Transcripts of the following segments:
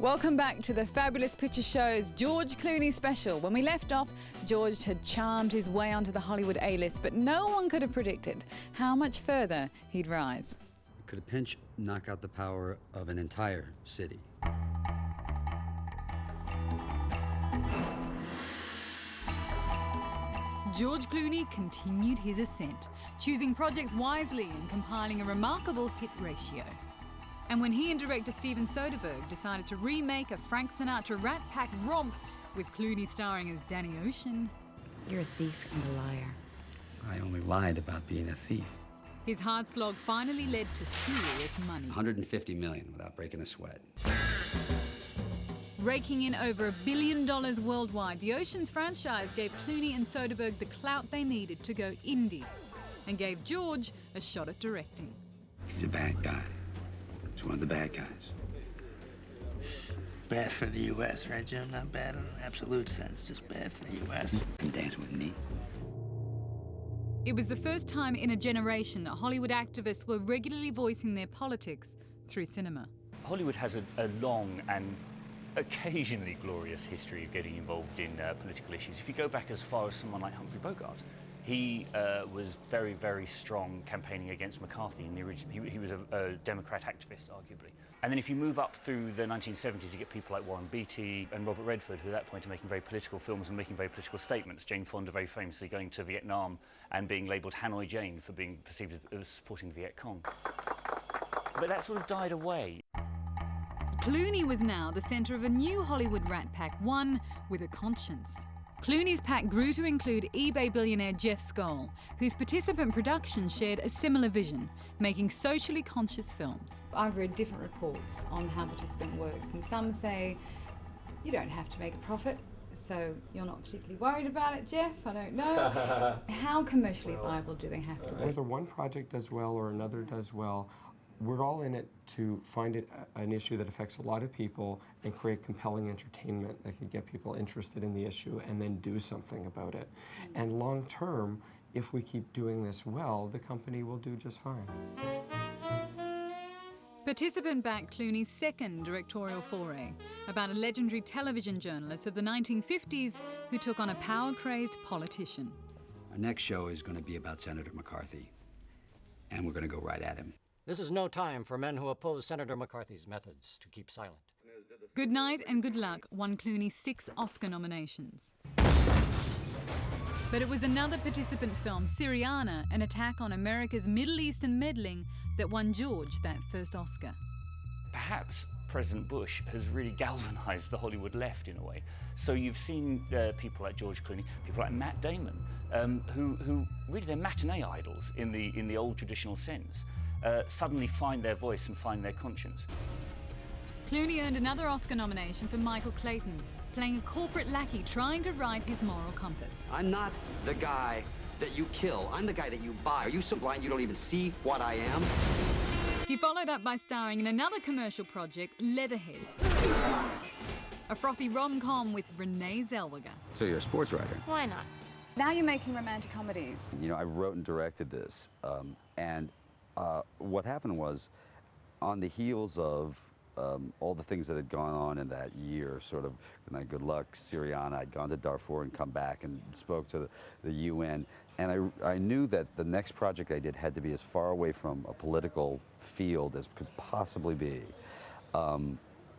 Welcome back to the Fabulous Picture Show's George Clooney special. When we left off, George had charmed his way onto the Hollywood A-list, but no one could have predicted how much further he'd rise. Could a pinch knock out the power of an entire city? George Clooney continued his ascent, choosing projects wisely and compiling a remarkable hit ratio. And when he and director Steven Soderbergh decided to remake a Frank Sinatra Rat Pack romp with Clooney starring as Danny Ocean... You're a thief and a liar. I only lied about being a thief. His hard slog finally led to serious money. $150 million without breaking a sweat. Raking in over $1 billion worldwide, the Ocean's franchise gave Clooney and Soderbergh the clout they needed to go indie and gave George a shot at directing. He's a bad guy. He's one of the bad guys. Bad for the U.S., right, Jim? Not bad in an absolute sense, just bad for the U.S. Come dance with me. It was the first time in a generation that Hollywood activists were regularly voicing their politics through cinema. Hollywood has a long and occasionally glorious history of getting involved in political issues. If you go back as far as someone like Humphrey Bogart, he was very, very strong campaigning against McCarthy in the original. He was a Democrat activist, arguably. And then if you move up through the 1970s, you get people like Warren Beatty and Robert Redford, who at that point are making very political films and making very political statements. Jane Fonda very famously going to Vietnam and being labelled Hanoi Jane for being perceived as supporting the Viet Cong. But that sort of died away. Clooney was now the centre of a new Hollywood rat pack, one with a conscience. Clooney's pack grew to include eBay billionaire Jeff Skoll, whose participant production shared a similar vision, making socially conscious films. I've read different reports on how participant works, and some say you don't have to make a profit, so you're not particularly worried about it, Jeff. I don't know. How commercially viable do they have to be? Whether one project does well or another does well, we're all in it to find an issue that affects a lot of people and create compelling entertainment that can get people interested in the issue and then do something about it. And long term, if we keep doing this well, the company will do just fine. Participant backed Clooney's second directorial foray, about a legendary television journalist of the 1950s who took on a power-crazed politician. Our next show is going to be about Senator McCarthy, and we're going to go right at him. This is no time for men who oppose Senator McCarthy's methods to keep silent. Good Night and Good Luck won Clooney 6 Oscar nominations. But it was another participant film, Syriana, an attack on America's Middle Eastern meddling, that won George that first Oscar. Perhaps President Bush has really galvanized the Hollywood left in a way. So you've seen people like George Clooney, people like Matt Damon, who really they're matinee idols in the old traditional sense. Suddenly find their voice and find their conscience. Clooney earned another Oscar nomination for Michael Clayton, playing a corporate lackey trying to ride his moral compass. I'm not the guy that you kill. I'm the guy that you buy. Are you so blind you don't even see what I am? He followed up by starring in another commercial project, Leatherheads, a frothy rom-com with Renee Zellweger. So you're a sports writer? Why not? Now you're making romantic comedies. You know, I wrote and directed this, and what happened was, on the heels of all the things that had gone on in that year, sort of, Good Luck, Syriana, I'd gone to Darfur and come back and spoke to the UN, and I knew that the next project I did had to be as far away from a political field as could possibly be.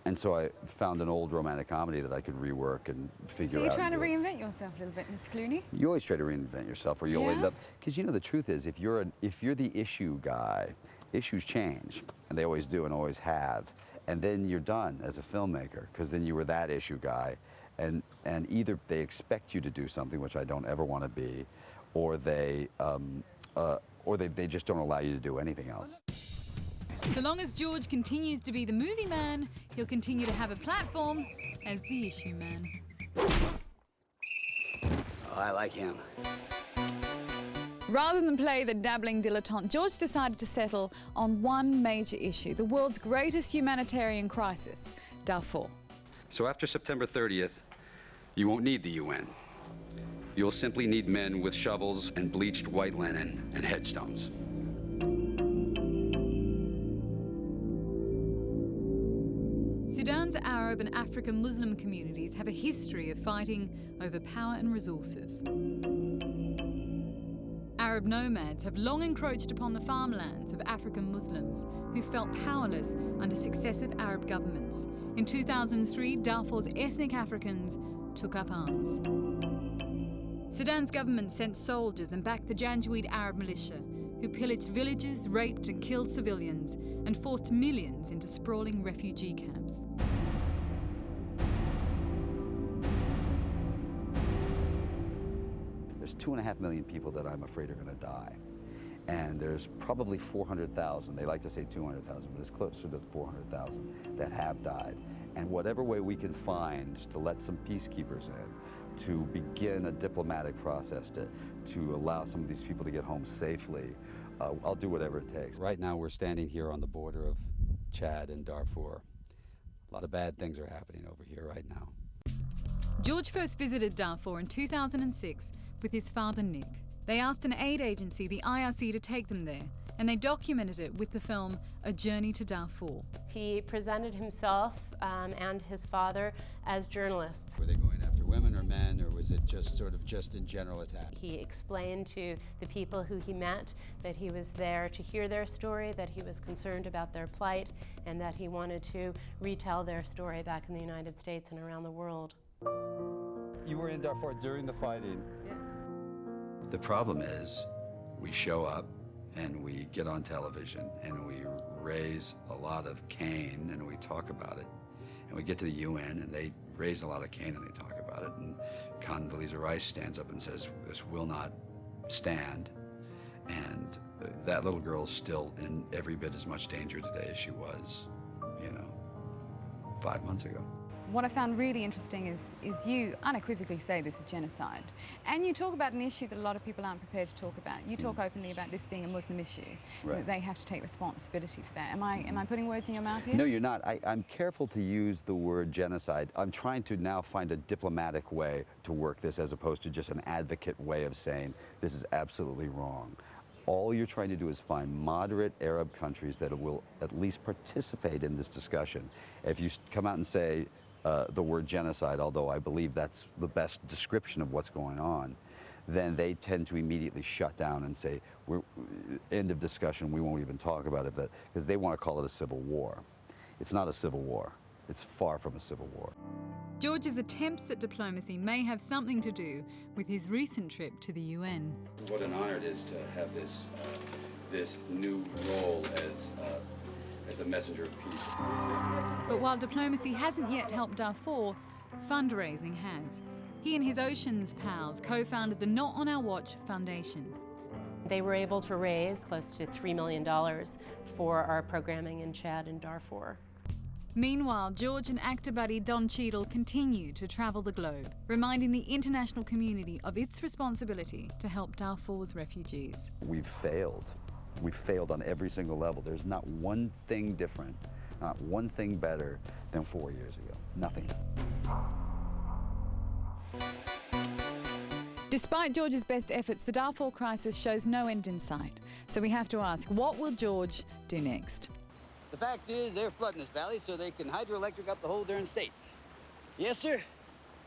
And so I found an old romantic comedy that I could rework and figure out. So you're trying to reinvent yourself a little bit, Mr. Clooney? You always try to reinvent yourself, or you'll end up, because you know the truth is, if you're the issue guy, issues change, and they always do and always have, and then you're done as a filmmaker, because then you were that issue guy, and either they expect you to do something, which I don't ever want to be, or they just don't allow you to do anything else. So long as George continues to be the movie man, he'll continue to have a platform as the issue man. Oh, I like him. Rather than play the dabbling dilettante, George decided to settle on one major issue, the world's greatest humanitarian crisis, Darfur. So after September 30th, you won't need the UN. You'll simply need men with shovels and bleached white linen and headstones. Sudan's Sudan's Arab and African Muslim communities have a history of fighting over power and resources. Arab nomads have long encroached upon the farmlands of African Muslims who felt powerless under successive Arab governments. In 2003, Darfur's ethnic Africans took up arms. Sudan's government sent soldiers and backed the Janjaweed Arab militia, who pillaged villages, raped and killed civilians, and forced millions into sprawling refugee camps. There's 2.5 million people that I'm afraid are going to die. And there's probably 400,000, they like to say 200,000, but it's closer to 400,000 that have died. And whatever way we can find to let some peacekeepers in, to begin a diplomatic process to allow some of these people to get home safely, I'll do whatever it takes. Right now we're standing here on the border of Chad and Darfur. A lot of bad things are happening over here right now. George first visited Darfur in 2006 with his father Nick. They asked an aid agency, the IRC, to take them there, and they documented it with the film A Journey to Darfur. He presented himself and his father as journalists. Were they going after women or men, or was it just in general attack? He explained to the people who he met that he was there to hear their story, that he was concerned about their plight, and that he wanted to retell their story back in the United States and around the world. You were in Darfur during the fighting. Yeah. The problem is, we show up and we get on television and we raise a lot of Cain and we talk about it. And we get to the UN and they raise a lot of Cain and they talk about it. And Condoleezza Rice stands up and says, "This will not stand." And that little girl's still in every bit as much danger today as she was, 5 months ago. What I found really interesting is you unequivocally say this is genocide. And you talk about an issue that a lot of people aren't prepared to talk about. You talk openly about this being a Muslim issue, right, that they have to take responsibility for that. Am I putting words in your mouth here? No, you're not. I'm careful to use the word genocide. I'm trying to now find a diplomatic way to work this as opposed to just an advocate way of saying this is absolutely wrong. All you're trying to do is find moderate Arab countries that will at least participate in this discussion. If you come out and say, the word genocide, although I believe that's the best description of what's going on, then they tend to immediately shut down and say, end of discussion, we won't even talk about it, because they want to call it a civil war. It's not a civil war. It's far from a civil war. George's attempts at diplomacy may have something to do with his recent trip to the UN. What an honor it is to have this new role as a messenger of peace. But while diplomacy hasn't yet helped Darfur, fundraising has. He and his Oceans pals co-founded the Not On Our Watch Foundation. They were able to raise close to $3 million for our programming in Chad and Darfur. Meanwhile, George and actor buddy Don Cheadle continue to travel the globe, reminding the international community of its responsibility to help Darfur's refugees. We've failed. We've failed on every single level. There's not one thing different, not one thing better than 4 years ago. Nothing. Despite George's best efforts, the Darfur crisis shows no end in sight. So we have to ask, what will George do next? The fact is, they're flooding this valley so they can hydroelectric up the whole darn state. Yes, sir.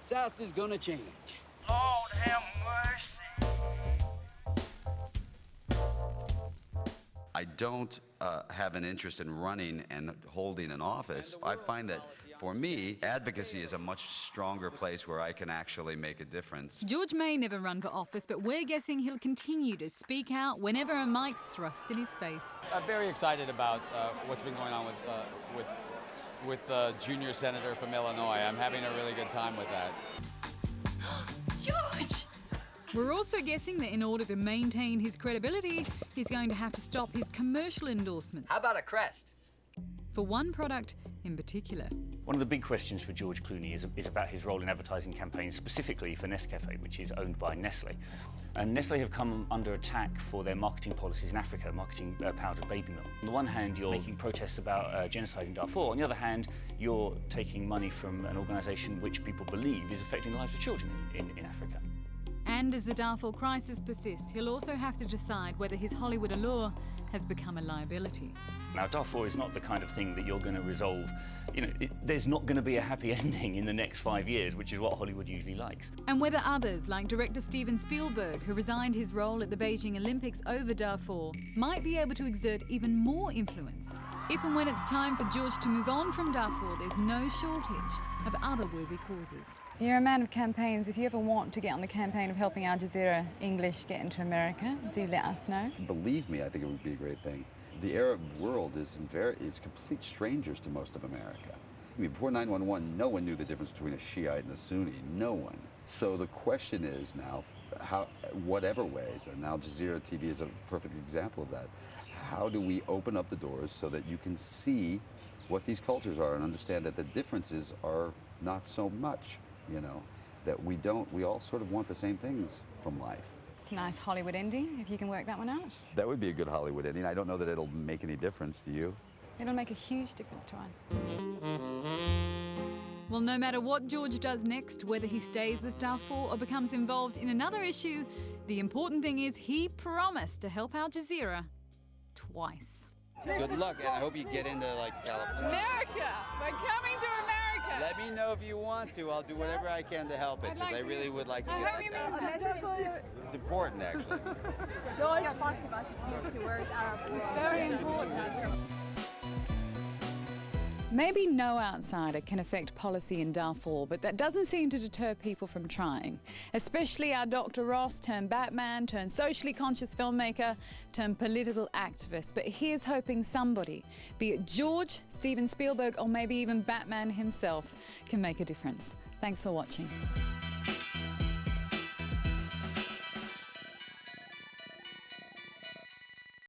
South is gonna change. Lord have mercy. I don't have an interest in running and holding an office. I find that, for me, advocacy is a much stronger place where I can actually make a difference. George may never run for office, but we're guessing he'll continue to speak out whenever a mic's thrust in his face. I'm very excited about what's been going on with junior senator from Illinois. I'm having a really good time with that. George! We're also guessing that in order to maintain his credibility, he's going to have to stop his commercial endorsements. How about a crest? For one product in particular. One of the big questions for George Clooney is about his role in advertising campaigns, specifically for Nescafe, which is owned by Nestle. And Nestle have come under attack for their marketing policies in Africa, marketing powdered baby milk. On the one hand, you're making protests about genocide in Darfur. On the other hand, you're taking money from an organisation which people believe is affecting the lives of children in Africa. And as the Darfur crisis persists, he'll also have to decide whether his Hollywood allure has become a liability. Now, Darfur is not the kind of thing that you're going to resolve. You know, there's not going to be a happy ending in the next 5 years, which is what Hollywood usually likes. And whether others, like director Steven Spielberg, who resigned his role at the Beijing Olympics over Darfur, might be able to exert even more influence. If and when it's time for George to move on from Darfur, there's no shortage of other worthy causes. You're a man of campaigns. If you ever want to get on the campaign of helping Al Jazeera English get into America, do let us know. Believe me, I think it would be a great thing. The Arab world is complete strangers to most of America. I mean, before 9/11, no one knew the difference between a Shiite and a Sunni. No one. So the question is now, whatever ways, and Al Jazeera TV is a perfect example of that, how do we open up the doors so that you can see what these cultures are and understand that the differences are not so much, you know, that we all sort of want the same things from life. It's a nice Hollywood ending, if you can work that one out. That would be a good Hollywood ending. I don't know that it'll make any difference to you. It'll make a huge difference to us. Well, no matter what George does next, whether he stays with Darfur or becomes involved in another issue, the important thing is he promised to help Al Jazeera twice. Good luck, and I hope you get into like California. America! We're coming to America! Let me know if you want to. I'll do whatever I can to help it, because I really would like to get hope you mean that. It's important, actually. It's very important. Maybe no outsider can affect policy in Darfur, but that doesn't seem to deter people from trying. Especially our Dr. Ross, turned Batman, turned socially conscious filmmaker, turned political activist. But here's hoping somebody, be it George, Steven Spielberg, or maybe even Batman himself, can make a difference. Thanks for watching.